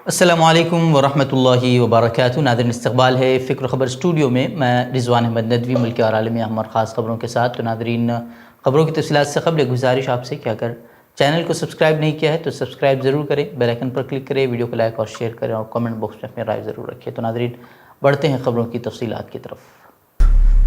السلام علیکم ورحمۃ اللہ وبرکاتہ۔ ناظرین، استقبال ہے فکر خبر اسٹوڈیو میں رضوان احمد ندوی، ملکی اور عالمی اہم اور خاص خبروں کے ساتھ۔ تو ناظرین، خبروں کی تفصیلات سے قبل گزارش آپ سے کہ اگر چینل کو سبسکرائب نہیں کیا ہے تو سبسکرائب ضرور کریں، بیل آئیکن پر کلک کریں، ویڈیو کو لائک اور شیئر کریں اور کامنٹ باکس میں اپنی رائے ضرور رکھیں۔ تو ناظرین، بڑھتے ہیں خبروں کی تفصیلات کی طرف۔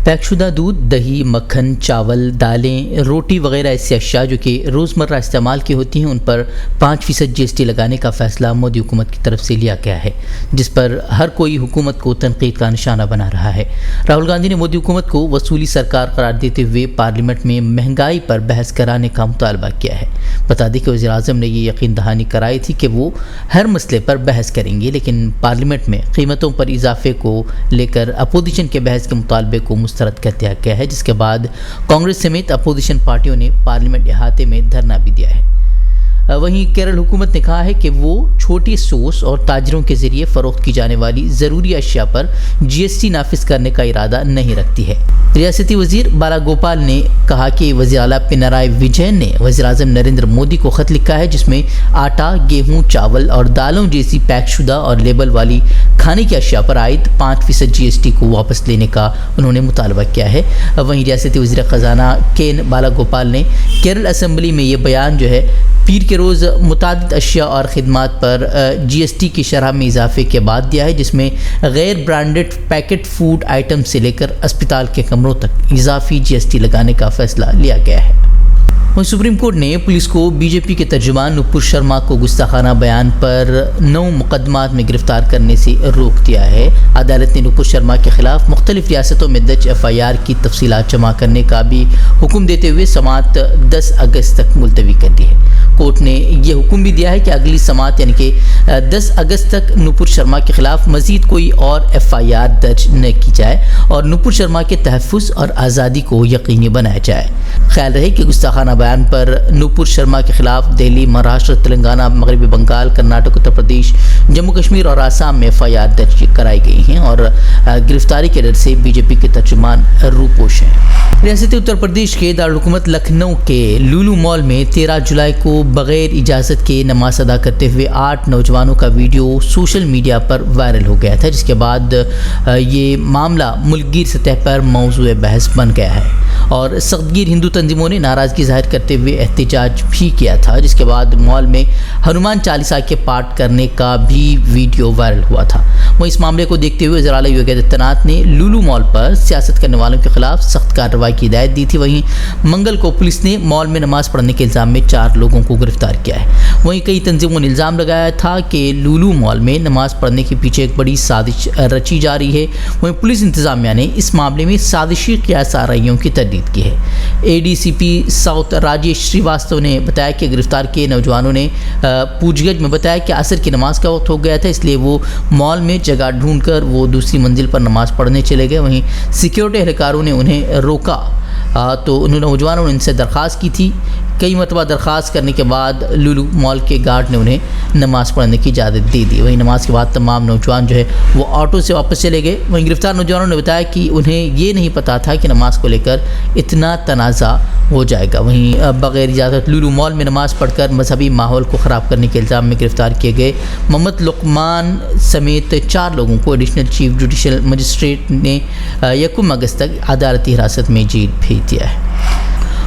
پیک شدہ دودھ، دہی، مکھن، چاول، دالیں، روٹی وغیرہ ایسی اشیاء جو کہ روزمرہ استعمال کی ہوتی ہیں ان پر 5% GST لگانے کا فیصلہ مودی حکومت کی طرف سے لیا گیا ہے، جس پر ہر کوئی حکومت کو تنقید کا نشانہ بنا رہا ہے۔ راہل گاندھی نے مودی حکومت کو وصولی سرکار قرار دیتے ہوئے پارلیمنٹ میں مہنگائی پر بحث کرانے کا مطالبہ کیا ہے۔ بتا دیں کہ وزیر اعظم نے یہ یقین دہانی کرائی تھی کہ وہ ہر مسئلے پر بحث کریں گے، لیکن پارلیمنٹ میں قیمتوں پر اضافے کو لے کر اپوزیشن کے بحث کے مطالبے کو مسترد کر دیا گیا ہے، جس کے بعد کانگریس سمیت اپوزیشن پارٹیوں نے پارلیمنٹ احاطے میں دھرنا بھی دیا ہے۔ وہیں کیرل حکومت نے کہا ہے کہ وہ چھوٹے سٹورز اور تاجروں کے ذریعے فروخت کی جانے والی ضروری اشیاء پر GST نافذ کرنے کا ارادہ نہیں رکھتی ہے۔ ریاستی وزیر بالا گوپال نے کہا کہ وزیر اعلیٰ پنرائے وجین نے وزیر اعظم نریندر مودی کو خط لکھا ہے، جس میں آٹا، گیہوں، چاول اور دالوں جیسی پیک شدہ اور لیبل والی کھانے کی اشیاء پر عائد 5% GST کو واپس لینے کا انہوں نے مطالبہ کیا ہے۔ وہیں ریاستی وزیر خزانہ کین بالا گوپال نے کیرل اسمبلی میں یہ بیان جو ہے پیر کے روز متعدد اشیاء اور خدمات پر GST کی شرح میں اضافے کے بعد دیا ہے، جس میں غیر برانڈڈ پیکٹ فوڈ آئٹم سے لے کر اسپتال کے کمروں تک اضافی GST لگانے کا فیصلہ لیا گیا ہے۔ وہیں سپریم کورٹ نے پولیس کو BJP کے ترجمان نپور شرما کو گستاخانہ بیان پر 9 مقدمات میں گرفتار کرنے سے روک دیا ہے۔ عدالت نے نپور شرما کے خلاف مختلف ریاستوں میں درج FIR کی تفصیلات جمع کرنے کا بھی حکم دیتے ہوئے سماعت 10 اگست تک ملتوی کر دی ہے۔ کورٹ نے یہ حکم بھی دیا ہے کہ اگلی سماعت یعنی کہ 10 اگست تک نپور شرما کے خلاف مزید کوئی اور FIR درج نہ کی جائے اور نپور شرما کے تحفظ اور آزادی کو یقینی بنایا جائے۔ خیال رہے کہ گستاخانہ بیان پر نپور شرما کے خلاف دہلی، مہاراشٹر، تلنگانہ، مغربی بنگال، کرناٹک، اتر پردیش، جموں کشمیر اور آسام میں FIR درج کرائی گئی ہیں اور گرفتاری کے ڈر سے BJP کے ترجمان روپوش ہیں۔ ریاست اتر پردیش کے دارالحکومت لکھنؤ کے لولو مال میں 13 جولائی کو بغیر اجازت کے نماز ادا کرتے ہوئے 8 نوجوانوں کا ویڈیو سوشل میڈیا پر وائرل ہو گیا تھا، جس کے بعد یہ معاملہ ملک گیر سطح پر موضوع بحث بن گیا ہے اور سخت گیر ہندو تنظیموں نے ناراضگی ظاہر کرتے ہوئے احتجاج بھی کیا تھا، جس کے بعد مال میں ہنومان چالیسا کے پاٹ کرنے کا بھی ویڈیو وائرل ہوا تھا۔ وہ اس معاملے کو دیکھتے ہوئے وزیر اعلیٰ یوگی آدتیہ ناتھ نے لولو مال پر سیاست کرنے والوں کے خلاف سخت کارروائی کی ہدایت دی تھی۔ وہیں منگل کو پولیس نے مال میں نماز پڑھنے کے الزام میں 4 لوگوں کو گرفتار کیا ہے۔ وہیں کئی تنظیموں نے الزام لگایا تھا کہ لولو مال میں نماز پڑھنے کے پیچھے ایک بڑی سازش رچی جا رہی ہے۔ وہیں پولیس انتظامیہ نے اس معاملے میں سازشی قیاس آرائیوں کی تردید کی ہے۔ ADCP ساؤتھ راجیش شریواستو نے بتایا کہ گرفتار کیے نوجوانوں نے پوچھ گچھ میں بتایا کہ عصر کی نماز کا وقت ہو گیا تھا، اس لیے وہ مال میں جگہ ڈھونڈ کر وہ دوسری منزل پر نماز پڑھنے چلے گئے۔ وہیں سیکیورٹی اہلکاروں نے انہیں روکا تو انہوں نے نوجوانوں نے ان سے درخواست کی تھی۔ کئی مرتبہ درخواست کرنے کے بعد لولو مال کے گارڈ نے انہیں نماز پڑھنے کی اجازت دے دی۔ وہیں نماز کے بعد تمام نوجوان جو ہے وہ آٹو سے واپس چلے گئے۔ وہیں گرفتار نوجوانوں نے بتایا کہ انہیں یہ نہیں پتہ تھا کہ نماز کو لے کر اتنا تنازع ہو جائے گا۔ وہیں بغیر اجازت لولو مال میں نماز پڑھ کر مذہبی ماحول کو خراب کرنے کے الزام میں گرفتار کیے گئے محمد لقمان سمیت 4 لوگوں کو ایڈیشنل چیف جوڈیشل مجسٹریٹ نے 1 اگست تک عدالتی حراست میں جیل بھیج دیا ہے۔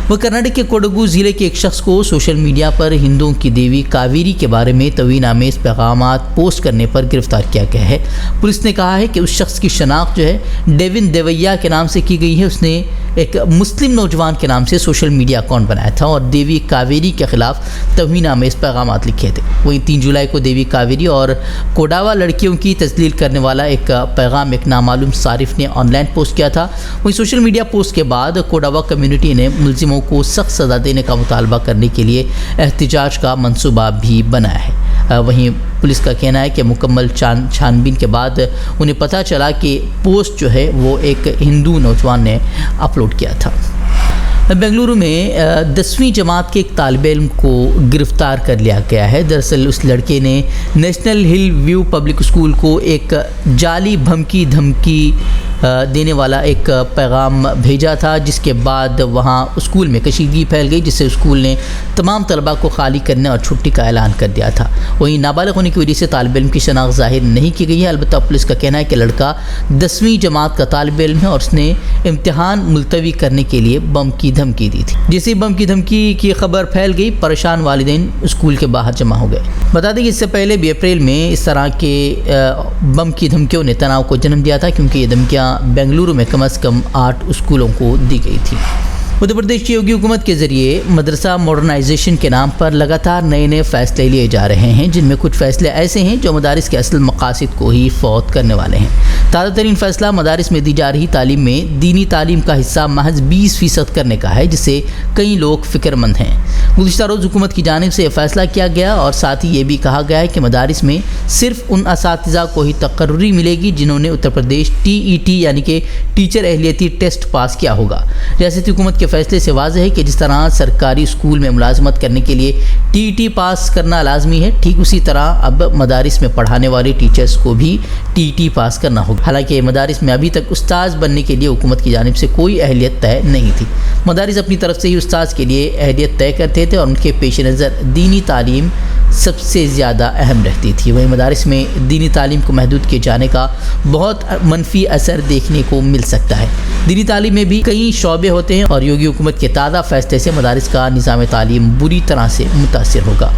وہ کرناٹک کے کوڈگو ضلع کے ایک شخص کو سوشل میڈیا پر ہندوؤں کی دیوی کاویری کے بارے میں توہین آمیز پیغامات پوسٹ کرنے پر گرفتار کیا گیا ہے۔ پولیس نے کہا ہے کہ اس شخص کی شناخت جو ہے ڈیون دیویا کے نام سے کی گئی ہے۔ اس نے ایک مسلم نوجوان کے نام سے سوشل میڈیا اکاؤنٹ بنایا تھا اور دیوی کاویری کے خلاف توہین آمیز پیغامات لکھے تھے۔ وہیں 3 جولائی کو دیوی کاویری اور کوڈاوا لڑکیوں کی تذلیل کرنے والا ایک پیغام ایک نامعلوم صارف نے آن لائن پوسٹ کیا تھا۔ وہیں سوشل میڈیا پوسٹ کے بعد کوڈاوا کمیونٹی نے ملزموں کو سخت سزا دینے کا مطالبہ کرنے کے لیے احتجاج کا منصوبہ بھی بنایا ہے۔ وہیں پولیس کا کہنا ہے کہ مکمل چھانبین کے بعد انہیں پتہ چلا کہ پوسٹ جو ہے وہ ایک ہندو نوجوان نے اپلوڈ کیا تھا۔ بنگلورو میں 10ویں جماعت کے ایک طالب علم کو گرفتار کر لیا گیا ہے۔ دراصل اس لڑکے نے نیشنل ہل ویو پبلک اسکول کو ایک جعلی دھمکی دینے والا ایک پیغام بھیجا تھا، جس کے بعد وہاں اسکول میں کشیدگی پھیل گئی، جس سے اسکول نے تمام طلباء کو خالی کرنے اور چھٹی کا اعلان کر دیا تھا۔ وہیں نابالغ ہونے کی وجہ سے طالب علم کی شناخت ظاہر نہیں کی گئی ہے، البتہ پولیس کا کہنا ہے کہ لڑکا 10ویں جماعت کا طالب علم ہے اور اس نے امتحان ملتوی کرنے کے لیے بم کی دھمکی دی تھی۔ جیسے بم کی دھمکی کی خبر پھیل گئی، پریشان والدین اسکول کے باہر جمع ہو گئے۔ بتا دیں کہ اس سے پہلے بھی اپریل میں اس طرح کے بم کی دھمکیوں نے تناؤ کو جنم دیا تھا، کیونکہ یہ دھمکیاں بنگلورو میں کم از کم 8 اسکولوں کو دی گئی تھی۔ اتر پردیش کی یوگی حکومت کے ذریعے مدرسہ ماڈرنائزیشن کے نام پر لگاتار نئے فیصلے لیے جا رہے ہیں، جن میں کچھ فیصلے ایسے ہیں جو مدارس کے اصل مقاصد کو ہی فوت کرنے والے ہیں۔ تازہ ترین فیصلہ مدارس میں دی جا رہی تعلیم میں دینی تعلیم کا حصہ محض 20% کرنے کا ہے، جس سے کئی لوگ فکر مند ہیں۔ گزشتہ روز حکومت کی جانب سے یہ فیصلہ کیا گیا اور ساتھ ہی یہ بھی کہا گیا ہے کہ مدارس میں صرف ان اساتذہ کو ہی تقرری ملے گی جنہوں نے اتر پردیش TET یعنی کہ ٹیچر اہلیتی ٹیسٹ پاس کیا ہوگا۔ ریاستی حکومت کے فیصلے سے واضح ہے کہ جس طرح سرکاری اسکول میں ملازمت کرنے کے لیے TET پاس کرنا لازمی ہے، ٹھیک اسی طرح اب مدارس میں پڑھانے والے ٹیچرز کو بھی TET پاس کرنا ہوگا۔ حالانکہ مدارس میں ابھی تک استاذ بننے کے لیے حکومت کی جانب سے کوئی اہلیت طے نہیں تھی۔ مدارس اپنی طرف سے ہی استاذ کے لیے اہلیت طے کرتے تھے اور ان کے پیش نظر دینی تعلیم سب سے زیادہ اہم رہتی تھی۔ وہیں مدارس میں دینی تعلیم کو محدود کیے جانے کا بہت منفی اثر دیکھنے کو مل سکتا ہے۔ دینی تعلیم میں بھی کئی شعبے ہوتے ہیں اور یوگی حکومت کے تازہ فیصلے سے مدارس کا نظام تعلیم بری طرح سے متاثر ہوگا۔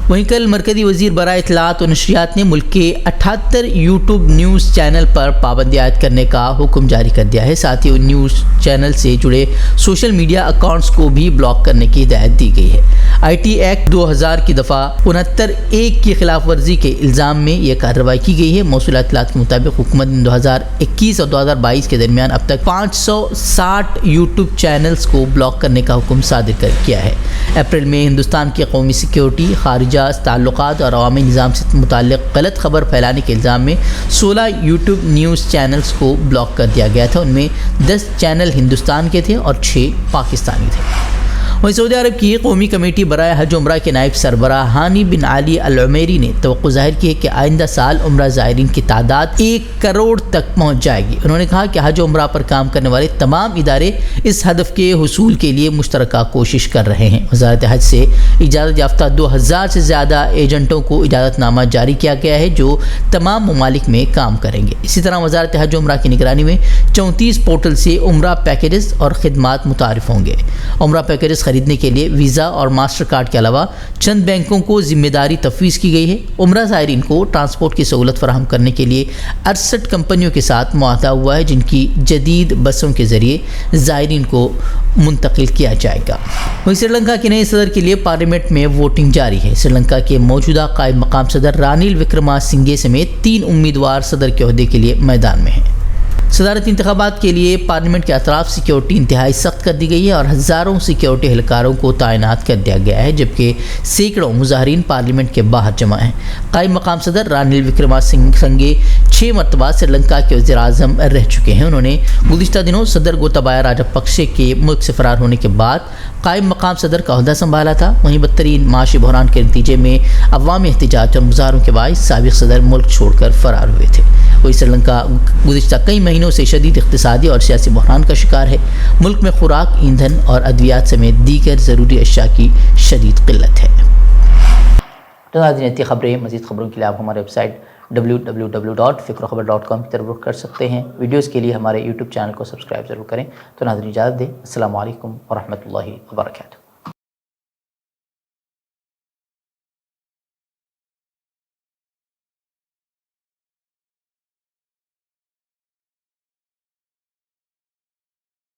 وہیں کل مرکزی وزیر برائے اطلاعات و نشریات نے ملک کے 78 یوٹیوب نیوز چینل پر پابندی عائد کرنے کا حکم جاری کر دیا ہے۔ ساتھ ہی ان نیوز چینل سے جڑے سوشل میڈیا اکاؤنٹس کو بھی بلاک کرنے کی ہدایت دی گئی ہے۔ IT ایکٹ 2000 کی دفعہ 69(1) کی خلاف ورزی کے الزام میں یہ کارروائی کی گئی ہے۔ موصولہ اطلاعات کے مطابق حکومت نے 2021 اور 2022 کے درمیان اب تک 560 یوٹیوب چینلز کو بلاک کرنے کا حکم صادر کیا ہے۔ اپریل میں ہندوستان کی قومی سیکیورٹی، خارجہ تعلقات اور عوامی نظام سے متعلق غلط خبر پھیلانے کے الزام میں 16 یوٹیوب نیوز چینلز کو بلاک کر دیا گیا تھا۔ ان میں 10 چینل ہندوستان کے تھے اور 6 پاکستانی تھے۔ وہیں سعودی عرب کی قومی کمیٹی برائے حج و عمرہ کے نائب سربراہ ہانی بن علی العمیری نے توقع ظاہر کی ہے کہ آئندہ سال عمرہ زائرین کی تعداد 1 کروڑ تک پہنچ جائے گی۔ انہوں نے کہا کہ حج و عمرہ پر کام کرنے والے تمام ادارے اس ہدف کے حصول کے لیے مشترکہ کوشش کر رہے ہیں۔ وزارت حج سے اجازت یافتہ 2000 سے زیادہ ایجنٹوں کو اجازت نامہ جاری کیا گیا ہے جو تمام ممالک میں کام کریں گے۔ اسی طرح وزارت حج و عمرہ کی نگرانی میں 34 پورٹل سے عمرہ پیکیجز اور خدمات متعارف ہوں گے۔ عمرہ پیکیجز خریدنے کے لیے ویزا اور ماسٹر کارڈ کے علاوہ چند بینکوں کو ذمہ داری تفویض کی گئی ہے۔ عمرہ زائرین کو ٹرانسپورٹ کی سہولت فراہم کرنے کے لیے 68 کمپنیوں کے ساتھ معاہدہ ہوا ہے، جن کی جدید بسوں کے ذریعے زائرین کو منتقل کیا جائے گا۔ وہیں سری لنکا کے نئے صدر کے لیے پارلیمنٹ میں ووٹنگ جاری ہے۔ سری لنکا کے موجودہ قائم مقام صدر رانیل وکرما سنگھے سمیت 3 امیدوار صدر کے عہدے کے لیے میدان میں ہیں۔ صدارتی انتخابات کے لیے پارلیمنٹ کے اطراف سیکیورٹی انتہائی سخت کر دی گئی ہے اور ہزاروں سیکیورٹی اہلکاروں کو تعینات کر دیا گیا ہے، جبکہ سینکڑوں مظاہرین پارلیمنٹ کے باہر جمع ہیں۔ قائم مقام صدر رانیل وکرما سنگھے 6 مرتبہ سری لنکا کے وزیر اعظم رہ چکے ہیں۔ انہوں نے گزشتہ دنوں صدر گوتبایا راجپکسے کے ملک سے فرار ہونے کے بعد قائم مقام صدر کا عہدہ سنبھالا تھا۔ وہیں بدترین معاشی بحران کے نتیجے میں عوامی احتجاج اور مظاہروں کے باعث سابق صدر ملک چھوڑ کر فرار ہوئے تھے۔ وہی سری لنکا گزشتہ کئی مہینوں سے شدید اقتصادی اور سیاسی بحران کا شکار ہے۔ ملک میں خوراک، ایندھن اور ادویات سمیت دیگر ضروری اشیاء کی شدید قلت ہے۔ تو ناظرین، خبریں مزید خبروں کے لیے آپ ہمارے ویب سائٹ www.fikrokhabar.com کی طرف رخ کر سکتے ہیں۔ ویڈیوز کے لیے ہمارے یوٹیوب چینل کو سبسکرائب ضرور کریں۔ تو ناظرین اجازت دیں، السلام علیکم ورحمۃ اللہ وبرکاتہ۔